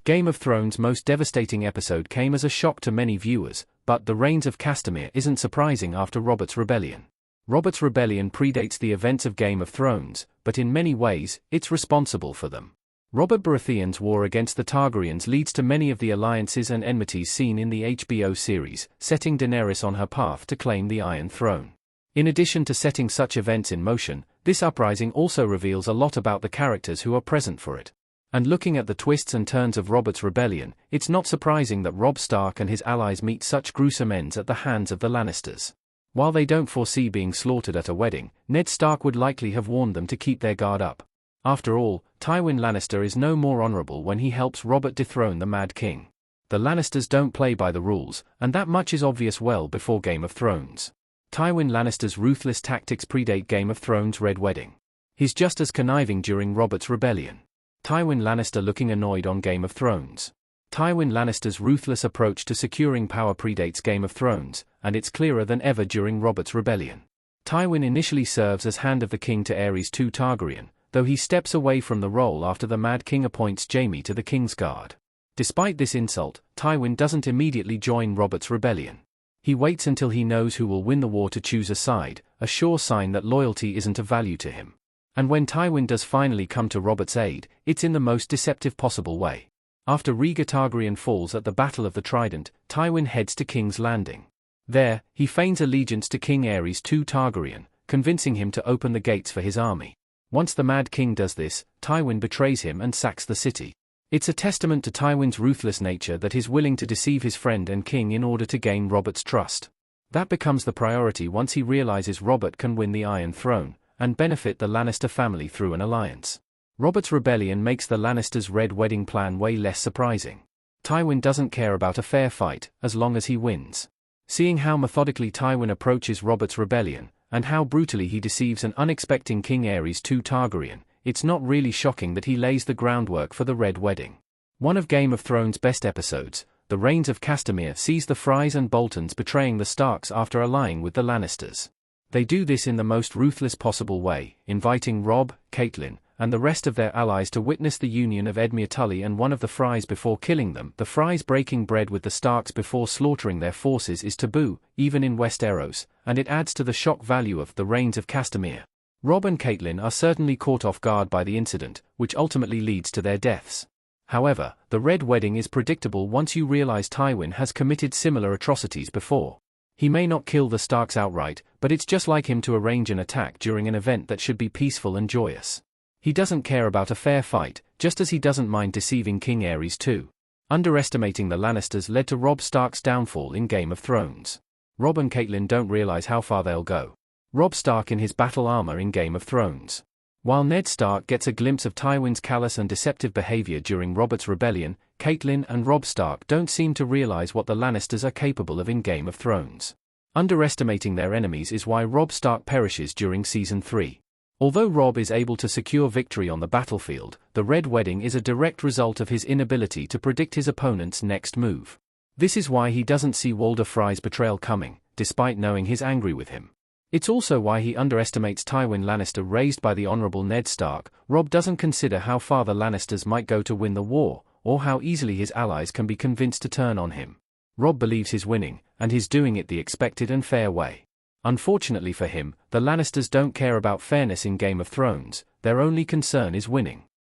Game of Thrones' most devastating episode came as a shock to many viewers, but the Reigns of Castamere isn't surprising after Robert's Rebellion. Robert's Rebellion predates the events of Game of Thrones, but in many ways, it's responsible for them. Robert Baratheon's war against the Targaryens leads to many of the alliances and enmities seen in the HBO series, setting Daenerys on her path to claim the Iron Throne. In addition to setting such events in motion, this uprising also reveals a lot about the characters who are present for it. And looking at the twists and turns of Robert's Rebellion, it's not surprising that Robb Stark and his allies meet such gruesome ends at the hands of the Lannisters. While they don't foresee being slaughtered at a wedding, Ned Stark would likely have warned them to keep their guard up. After all, Tywin Lannister is no more honorable when he helps Robert dethrone the Mad King. The Lannisters don't play by the rules, and that much is obvious well before Game of Thrones. Tywin Lannister's ruthless tactics predate Game of Thrones' Red Wedding. He's just as conniving during Robert's Rebellion. Tywin Lannister looking annoyed on Game of Thrones. Tywin Lannister's ruthless approach to securing power predates Game of Thrones, and it's clearer than ever during Robert's Rebellion. Tywin initially serves as Hand of the King to Aerys II Targaryen, though he steps away from the role after the Mad King appoints Jaime to the King's Guard. Despite this insult, Tywin doesn't immediately join Robert's Rebellion. He waits until he knows who will win the war to choose a side, a sure sign that loyalty isn't of value to him. And when Tywin does finally come to Robert's aid, it's in the most deceptive possible way. After Rhaegar Targaryen falls at the Battle of the Trident, Tywin heads to King's Landing. There, he feigns allegiance to King Aerys II Targaryen, convincing him to open the gates for his army. Once the Mad King does this, Tywin betrays him and sacks the city. It's a testament to Tywin's ruthless nature that he's willing to deceive his friend and king in order to gain Robert's trust. That becomes the priority once he realizes Robert can win the Iron Throne, and benefit the Lannister family through an alliance. Robert's Rebellion makes the Lannisters' Red Wedding plan way less surprising. Tywin doesn't care about a fair fight, as long as he wins. Seeing how methodically Tywin approaches Robert's Rebellion, and how brutally he deceives an unexpecting King Aerys II Targaryen, it's not really shocking that he lays the groundwork for the Red Wedding. One of Game of Thrones' best episodes, The Reigns of Castamere, sees the Frys and Boltons betraying the Starks after allying with the Lannisters. They do this in the most ruthless possible way, inviting Robb, Catelyn, and the rest of their allies to witness the union of Edmure Tully and one of the Frys before killing them. The Frys breaking bread with the Starks before slaughtering their forces is taboo, even in Westeros, and it adds to the shock value of The Reigns of Castamere. Robb and Catelyn are certainly caught off guard by the incident, which ultimately leads to their deaths. However, the Red Wedding is predictable once you realize Tywin has committed similar atrocities before. He may not kill the Starks outright, but it's just like him to arrange an attack during an event that should be peaceful and joyous. He doesn't care about a fair fight, just as he doesn't mind deceiving King Aerys too. Underestimating the Lannisters led to Robb Stark's downfall in Game of Thrones. Robb and Catelyn don't realize how far they'll go. Robb Stark in his battle armor in Game of Thrones. While Ned Stark gets a glimpse of Tywin's callous and deceptive behavior during Robert's Rebellion, Catelyn and Robb Stark don't seem to realize what the Lannisters are capable of in Game of Thrones. Underestimating their enemies is why Robb Stark perishes during Season 3. Although Robb is able to secure victory on the battlefield, the Red Wedding is a direct result of his inability to predict his opponent's next move. This is why he doesn't see Walder Frey's betrayal coming, despite knowing he's angry with him. It's also why he underestimates Tywin Lannister, raised by the Honorable Ned Stark. Robb doesn't consider how far the Lannisters might go to win the war, or how easily his allies can be convinced to turn on him. Robb believes he's winning, and he's doing it the expected and fair way. Unfortunately for him, the Lannisters don't care about fairness in Game of Thrones. Their only concern is winning.